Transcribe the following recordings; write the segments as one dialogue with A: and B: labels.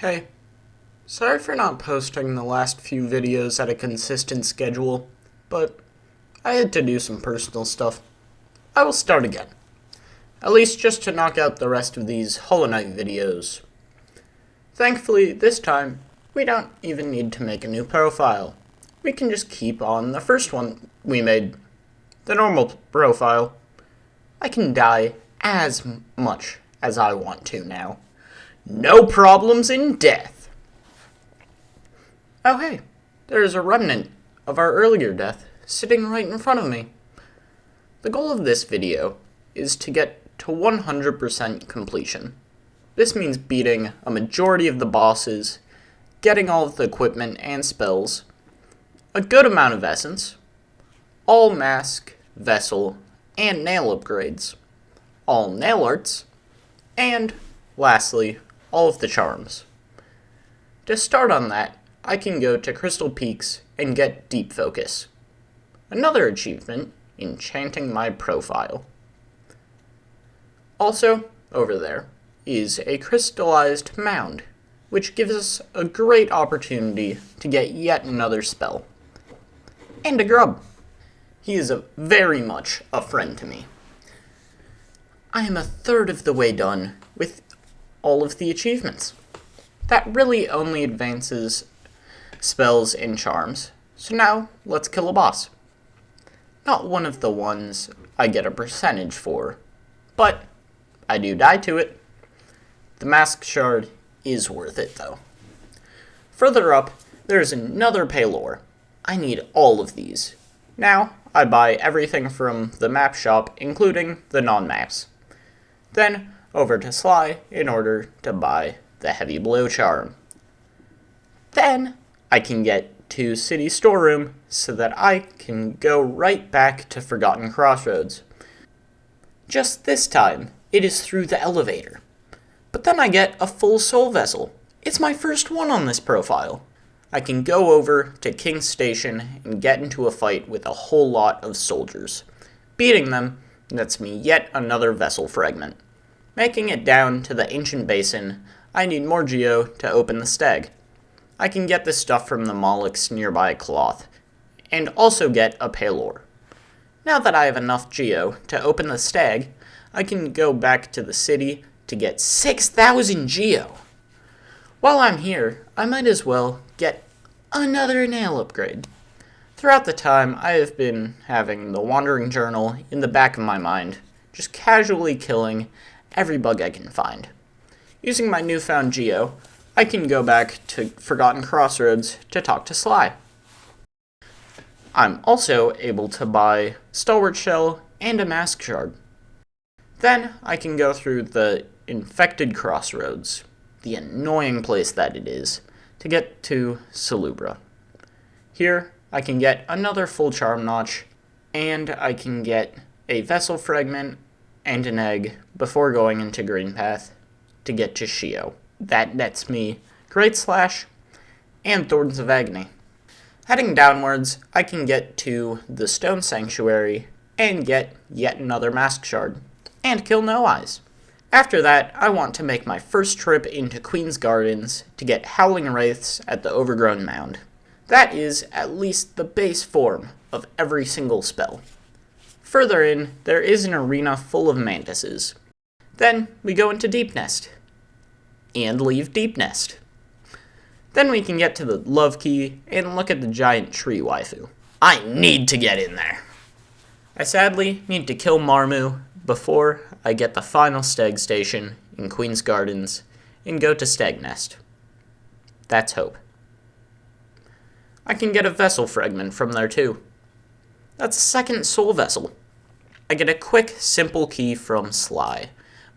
A: Hey, sorry for not posting the last few videos at a consistent schedule, but I had to do some personal stuff. I will start again. At least just to knock out the rest of these Hollow Knight videos. Thankfully, this time, we don't even need to make a new profile. We can just keep on the first one we made, the normal profile. I can die as much as I want to now. No problems in death. Oh hey, there's a remnant of our earlier death sitting right in front of me. The goal of this video is to get to 100% completion. This means beating a majority of the bosses, getting all of the equipment and spells, a good amount of essence, all mask, vessel, and nail upgrades, all nail arts, and, lastly, all of the charms. To start on that, I can go to Crystal Peaks and get Deep Focus. Another achievement, enchanting my profile. Also, over there, is a crystallized mound, which gives us a great opportunity to get yet another spell. And a grub. He is very much a friend to me. I am a third of the way done with all of the achievements. That really only advances spells and charms. So now, let's kill a boss. Not one of the ones I get a percentage for, but I do die to it. The Mask Shard is worth it, though. Further up, there's another Paylor. I need all of these. Now, I buy everything from the map shop, including the non-maps. Then, over to Sly in order to buy the Heavy Blow Charm. Then, I can get to City Storeroom so that I can go right back to Forgotten Crossroads. Just this time, it is through the elevator. But then I get a full soul vessel. It's my first one on this profile. I can go over to King's Station and get into a fight with a whole lot of soldiers. Beating them nets me yet another vessel fragment. Making it down to the ancient basin, I need more geo to open the stag. I can get this stuff from the Moloch's nearby cloth, and also get a Paylor. Now that I have enough geo to open the stag, I can go back to the city to get 6,000 geo. While I'm here, I might as well get another nail upgrade. Throughout the time, I have been having the Wandering Journal in the back of my mind, just casually killing every bug I can find. Using my newfound geo, I can go back to Forgotten Crossroads to talk to Sly. I'm also able to buy Stalwart Shell and a Mask Shard. Then I can go through the Infected Crossroads, the annoying place that it is, to get to Salubra. Here, I can get another full charm notch, and I can get a vessel fragment and an egg before going into Greenpath to get to Shio. That nets me Great Slash and Thorns of Agony. Heading downwards, I can get to the Stone Sanctuary and get yet another Mask Shard, and kill No Eyes. After that, I want to make my first trip into Queen's Gardens to get Howling Wraiths at the Overgrown Mound. That is at least the base form of every single spell. Further in, there is an arena full of mantises. Then, we go into Deep Nest. And leave Deep Nest. Then we can get to the Love Key and look at the giant tree waifu. I need to get in there. I sadly need to kill Marmu before I get the final stag station in Queen's Gardens and go to Stag Nest. That's hope. I can get a vessel fragment from there too. That's a second soul vessel. I get a quick, simple key from Sly.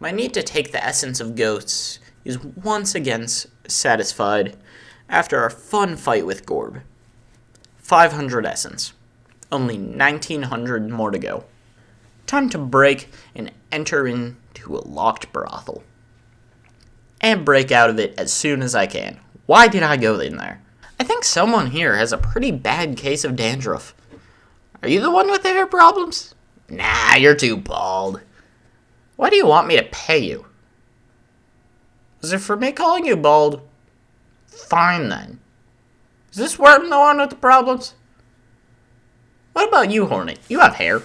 A: My need to take the essence of ghosts is once again satisfied after our fun fight with Gorb. 500 essence. Only 1,900 more to go. Time to break and enter into a locked brothel. And break out of it as soon as I can. Why did I go in there? I think someone here has a pretty bad case of dandruff. Are you the one with the hair problems? Nah, you're too bald. Why do you want me to pay you? Was it for me calling you bald? Fine then. Is this Worm the one with the problems? What about you, Hornet? You have hair,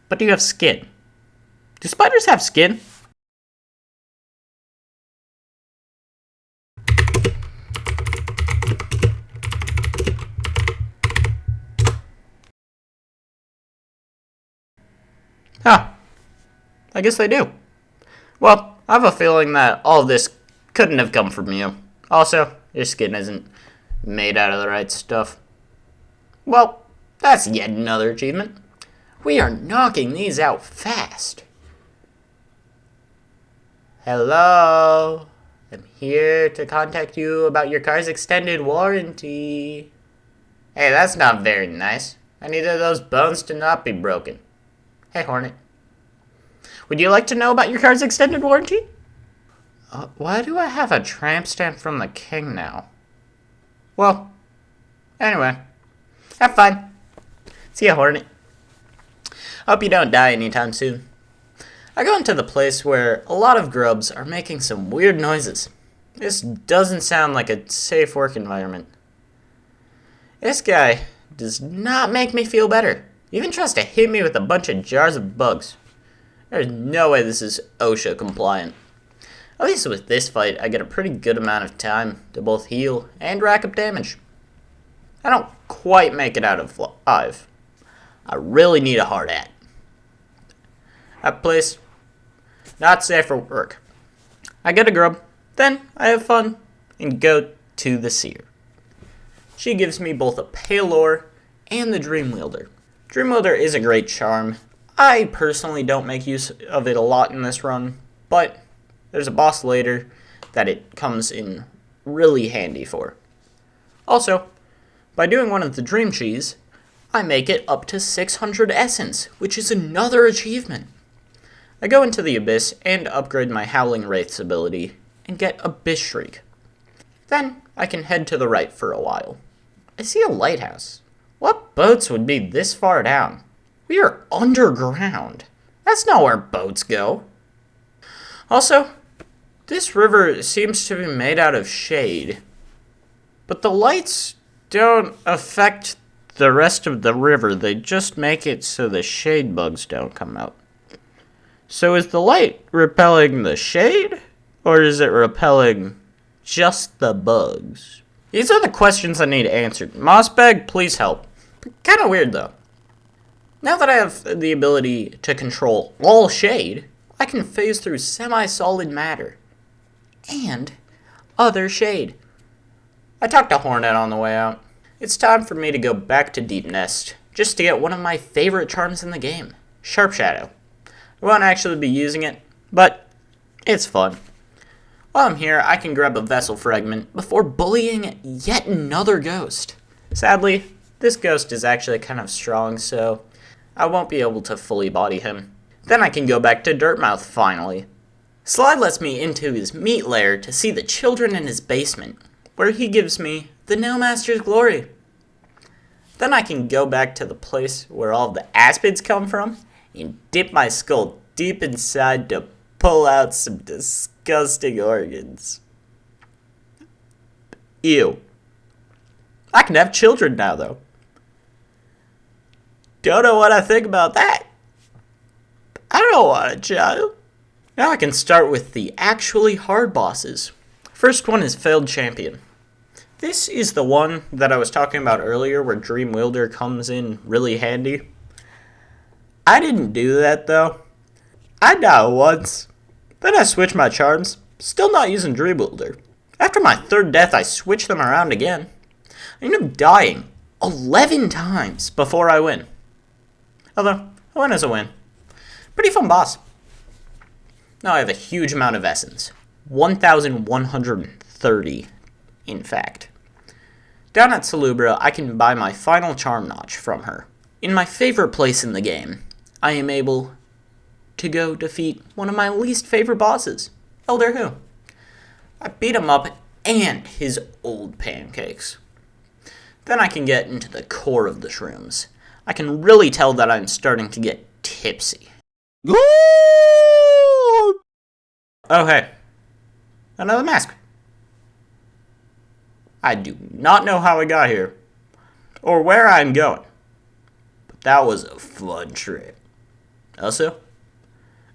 A: but do you have skin? Do spiders have skin? Huh. I guess they do. Well, I have a feeling that all of this couldn't have come from you. Also, your skin isn't made out of the right stuff. Well, that's yet another achievement. We are knocking these out fast. Hello. I'm here to contact you about your car's extended warranty. Hey, that's not very nice. I needed those bones to not be broken. Hey, Hornet. Would you like to know about your car's extended warranty? Why do I have a tramp stamp from the king now? Well, anyway. Have fun. See ya, Hornet. Hope you don't die anytime soon. I go into the place where a lot of grubs are making some weird noises. This doesn't sound like a safe work environment. This guy does not make me feel better. He even tries to hit me with a bunch of jars of bugs. There's no way this is OSHA compliant. At least with this fight, I get a pretty good amount of time to both heal and rack up damage. I don't quite make it out of 5. I really need a hard hat. That place, not safe for work. I get a grub, then I have fun and go to the seer. She gives me both a pale ore and the Dream Wielder. Dream Wielder is a great charm. I personally don't make use of it a lot in this run, but there's a boss later that it comes in really handy for. Also, by doing one of the Dream Cheese, I make it up to 600 essence, which is another achievement. I go into the Abyss and upgrade my Howling Wraith's ability and get Abyss Shriek. Then I can head to the right for a while. I see a lighthouse. What boats would be this far down? We are underground. That's not where boats go. Also, this river seems to be made out of shade. But the lights don't affect the rest of the river. They just make it so the shade bugs don't come out. So is the light repelling the shade? Or is it repelling just the bugs? These are the questions I need answered. Mossbag, please help. Kinda weird though. Now that I have the ability to control all shade, I can phase through semi-solid matter. And other shade. I talked to Hornet on the way out. It's time for me to go back to Deep Nest, just to get one of my favorite charms in the game, Sharp Shadow. I won't actually be using it, but it's fun. While I'm here, I can grab a vessel fragment before bullying yet another ghost. Sadly, this ghost is actually kind of strong, so I won't be able to fully body him. Then I can go back to Dirtmouth finally. Sly lets me into his meat lair to see the children in his basement, where he gives me the No Master's Glory. Then I can go back to the place where all the aspids come from and dip my skull deep inside to pull out some disgusting organs. Ew. I can have children now, though. Don't know what I think about that. I don't want a child. Now I can start with the actually hard bosses. First one is Failed Champion. This is the one that I was talking about earlier where Dream Wielder comes in really handy. I didn't do that though. I died once. Then I switched my charms, still not using Dream Wielder. After my third death I switched them around again. I ended up dying 11 times before I win. Although, a win is a win. Pretty fun boss. Now I have a huge amount of essence. 1,130, in fact. Down at Salubra, I can buy my final charm notch from her. In my favorite place in the game, I am able to go defeat one of my least favorite bosses, Elder Hu. I beat him up and his old pancakes. Then I can get into the core of the shrooms. I can really tell that I'm starting to get tipsy. Oh hey, another mask. I do not know how I got here, or where I'm going, but that was a fun trip. Also,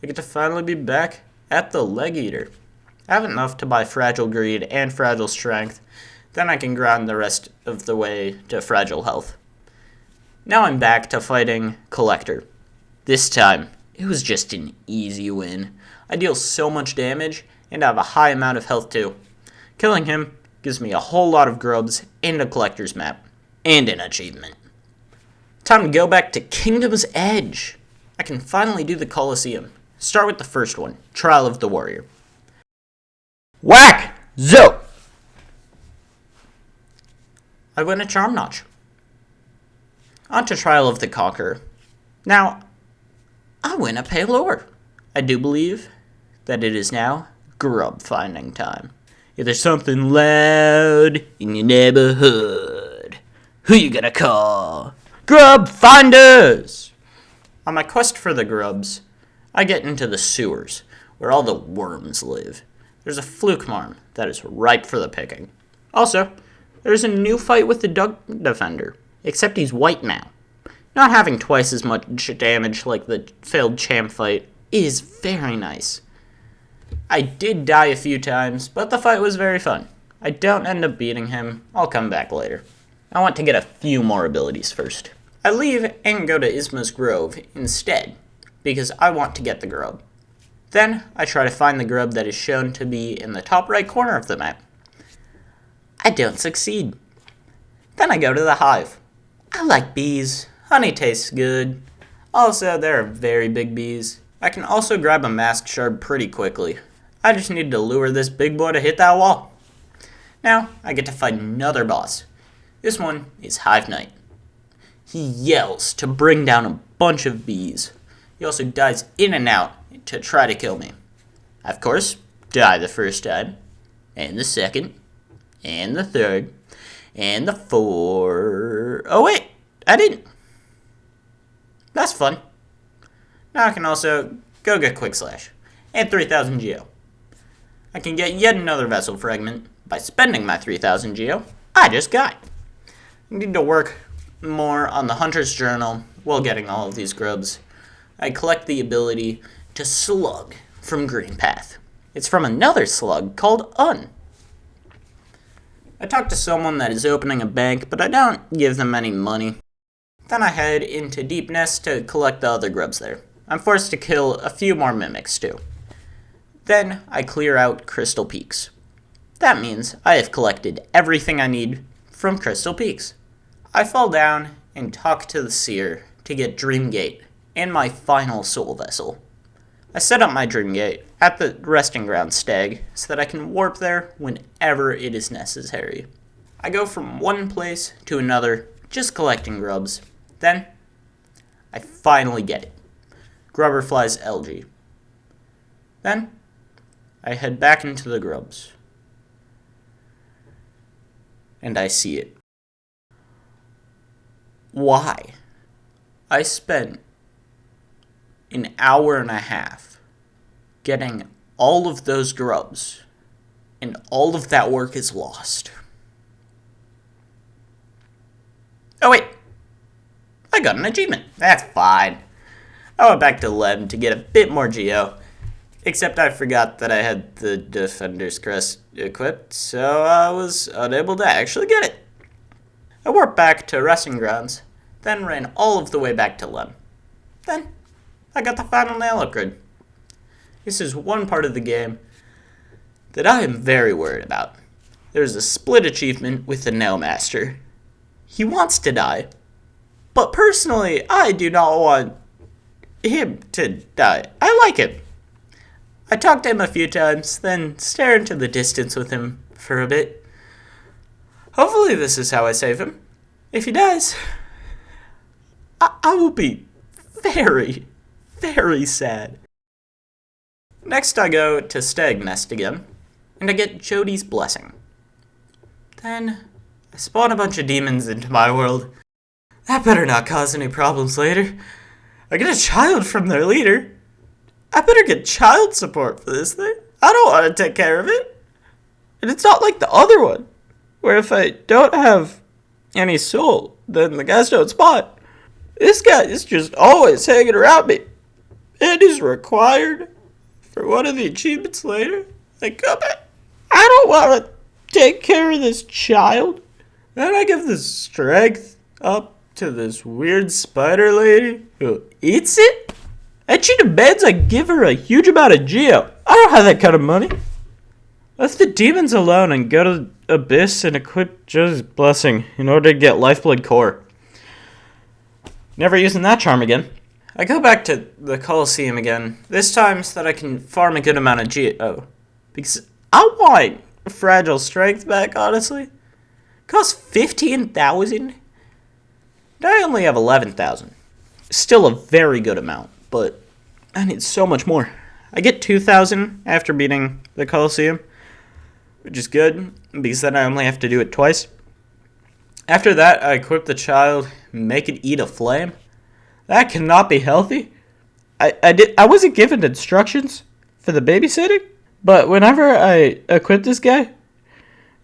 A: I get to finally be back at the Leg Eater. I have enough to buy Fragile Greed and Fragile Strength, then I can grind the rest of the way to Fragile Health. Now I'm back to fighting Collector. This time, it was just an easy win. I deal so much damage, and I have a high amount of health too. Killing him gives me a whole lot of grubs and a collector's map, and an achievement. Time to go back to Kingdom's Edge. I can finally do the Colosseum. Start with the first one, Trial of the Warrior. Whack! Zo! I win a Charm Notch. On to Trial of the Conqueror. Now, I win a Pelor. I do believe that it is now grub finding time. If there's something loud in your neighborhood, who you gonna call? Grub finders! On my quest for the grubs, I get into the sewers, where all the worms live. There's a fluke marm that is ripe for the picking. Also, there's a new fight with the Duck Defender, except he's white now. Not having twice as much damage like the failed champ fight is very nice. I did die a few times, but the fight was very fun. I don't end up beating him. I'll come back later. I want to get a few more abilities first. I leave and go to Isma's Grove instead, because I want to get the grub. Then, I try to find the grub that is shown to be in the top right corner of the map. I don't succeed. Then I go to the hive. I like bees. Honey tastes good. Also, there are very big bees. I can also grab a mask shard pretty quickly. I just need to lure this big boy to hit that wall. Now, I get to fight another boss. This one is Hive Knight. He yells to bring down a bunch of bees. He also dives in and out to try to kill me. I, of course, die the first time, and the second, and the third, and the fourth. Oh wait, I didn't. That's fun. Now I can also go get Quick Slash and 3000 Geo. I can get yet another Vessel Fragment by spending my 3000 Geo I just got. I need to work more on the Hunter's Journal while getting all of these grubs. I collect the ability to Slug from Green Path. It's from another slug called Un. I talk to someone that is opening a bank, but I don't give them any money. Then I head into Deep Nest to collect the other grubs there. I'm forced to kill a few more mimics too. Then I clear out Crystal Peaks. That means I have collected everything I need from Crystal Peaks. I fall down and talk to the Seer to get Dream Gate and my final soul vessel. I set up my Dream Gate at the resting ground Stag so that I can warp there whenever it is necessary. I go from one place to another just collecting grubs. Then I finally get it. Grubberfly's Algae. Then I head back into the grubs. And I see it. Why? I spent an hour and a half getting all of those grubs, and all of that work is lost. Oh wait, I got an achievement. That's fine. I went back to Lem to get a bit more Geo, except I forgot that I had the Defender's Crest equipped, so I was unable to actually get it. I warped back to Resting Grounds, then ran all of the way back to Lem. Then I got the final nail upgrade. This is one part of the game that I am very worried about. There's a split achievement with the Nail Master. He wants to die, but personally, I do not want him to die. I like him. I talk to him a few times, then stare into the distance with him for a bit. Hopefully this is how I save him. If he dies, I will be very, very sad. Next I go to Stag Nest again, and I get Jody's Blessing. Then I spawn a bunch of demons into my world. That better not cause any problems later. I get a child from their leader. I better get child support for this thing. I don't want to take care of it. And it's not like the other one, where if I don't have any soul, then the guys don't spawn. This guy is just always hanging around me. It is required for one of the achievements later. Like, come back. I don't want to take care of this child. Then I give the strength up to this weird spider lady who eats it. And she demands I give her a huge amount of geo. I don't have that kind of money. Let the demons alone and go to Abyss and equip Joe's Blessing in order to get Lifeblood Core. Never using that charm again. I go back to the Colosseum again, this time so that I can farm a good amount of geo. Because I want Fragile Strength back, honestly. It costs 15,000. I only have 11,000. Still a very good amount, but I need so much more. I get 2,000 after beating the Colosseum, which is good, because then I only have to do it twice. After that, I equip the child, make it eat a flame. That cannot be healthy. I wasn't given instructions for the babysitting, but whenever I equip this guy,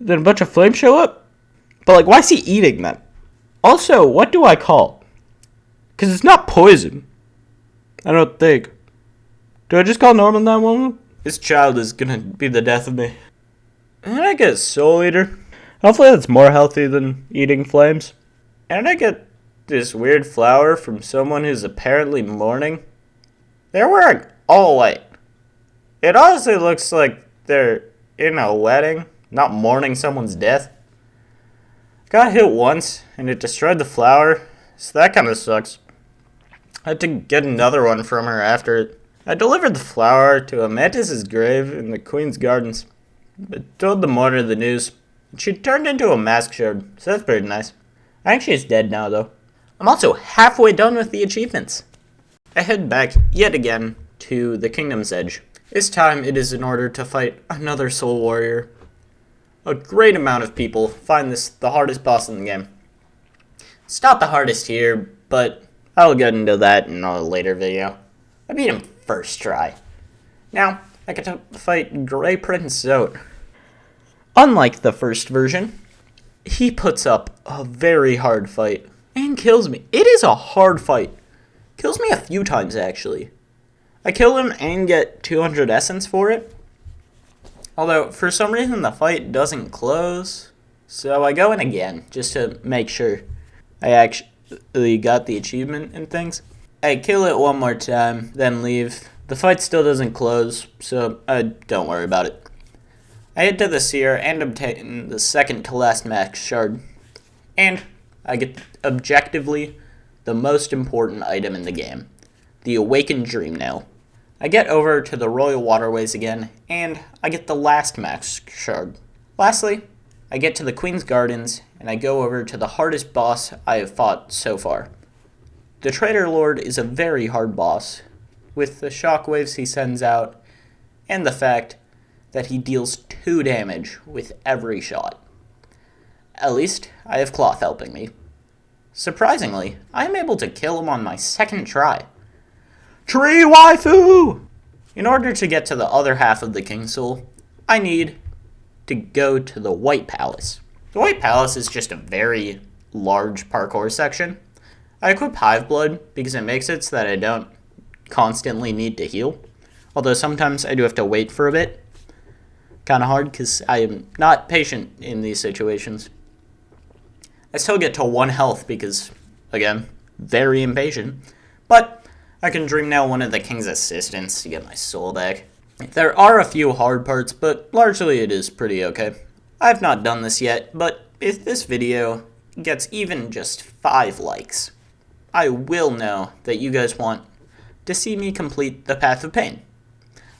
A: then a bunch of flames show up. But like, why is he eating them? Also, what do I call? Because it's not poison. I don't think. Do I just call normal 911? This child is gonna be the death of me. And I get Soul Eater. Hopefully that's more healthy than eating flames. And I get this weird flower from someone who's apparently mourning. They're wearing all white. It honestly looks like they're in a wedding, not mourning someone's death. Got hit once, and it destroyed the flower, so that kind of sucks. I had to get another one from her after it. I delivered the flower to Amantis' grave in the Queen's Gardens. I told the mourner the news. She turned into a mask shard, so that's pretty nice. I think she's dead now, though. I'm also halfway done with the achievements. I head back, yet again, to the Kingdom's Edge. This time, it is in order to fight another Soul Warrior. A great amount of people find this the hardest boss in the game. It's not the hardest here, but I'll get into that in a later video. I beat him first try. Now, I get to fight Grey Prince Zote. Unlike the first version, he puts up a very hard fight and kills me. It is a hard fight. Kills me a few times, actually. I kill him and get 200 essence for it. Although, for some reason, the fight doesn't close. So I go in again, just to make sure I actually got the achievement and things. I kill it one more time, then leave. The fight still doesn't close, so don't worry about it. I head to the Seer and obtain the second to last max shard. And I get objectively the most important item in the game, the Awakened Dream Nail. I get over to the Royal Waterways again, and I get the last max shard. Lastly, I get to the Queen's Gardens, and I go over to the hardest boss I have fought so far. The Traitor Lord is a very hard boss, with the shockwaves he sends out, and the fact that he deals 2 damage with every shot. At least, I have Cloth helping me. Surprisingly, I am able to kill him on my second try. Tree Waifu! In order to get to the other half of the King Soul, I need to go to the White Palace. The White Palace is just a very large parkour section. I equip Hive Blood because it makes it so that I don't constantly need to heal. Although sometimes I do have to wait for a bit. Kind of hard because I am not patient in these situations. I still get to 1 health because, again, very impatient. But I can Dream Nail one of the King's assistants to get my soul back. There are a few hard parts, but largely it is pretty okay. I've not done this yet, but if this video gets even just 5 likes, I will know that you guys want to see me complete the Path of Pain.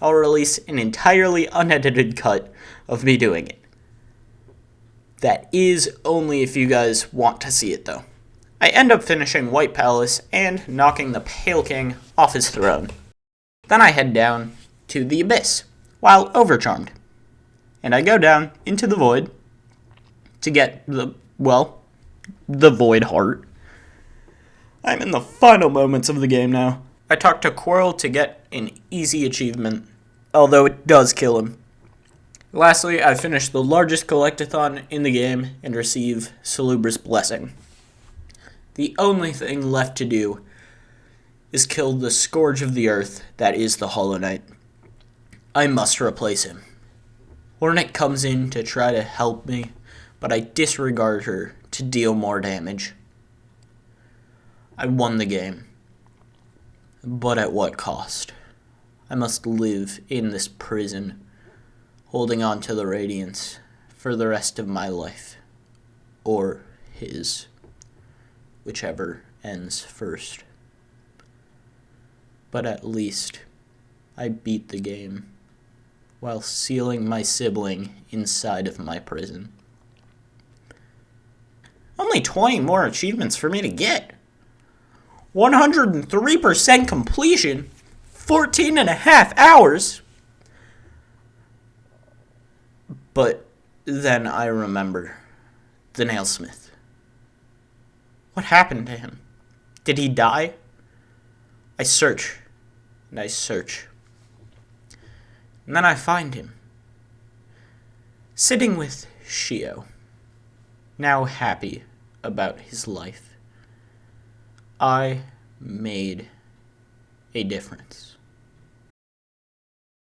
A: I'll release an entirely unedited cut of me doing it. That is only if you guys want to see it, though. I end up finishing White Palace and knocking the Pale King off his throne. Then I head down to the Abyss, while overcharmed. And I go down into the Void to get the Void Heart. I'm in the final moments of the game now. I talk to Quirrell to get an easy achievement, although it does kill him. Lastly, I finished the largest collectathon in the game and receive Salubra's Blessing. The only thing left to do is kill the Scourge of the Earth that is the Hollow Knight. I must replace him. Hornet comes in to try to help me, but I disregard her to deal more damage. I won the game. But at what cost? I must live in this prison, holding on to the Radiance for the rest of my life. Or his. Whichever ends first. But at least I beat the game while sealing my sibling inside of my prison. Only 20 more achievements for me to get. 103% completion, 14 and a half hours. But then I remember the Nailsmith. What happened to him? Did he die? I search, and I search. And then I find him, sitting with Shio, now happy about his life. I made a difference.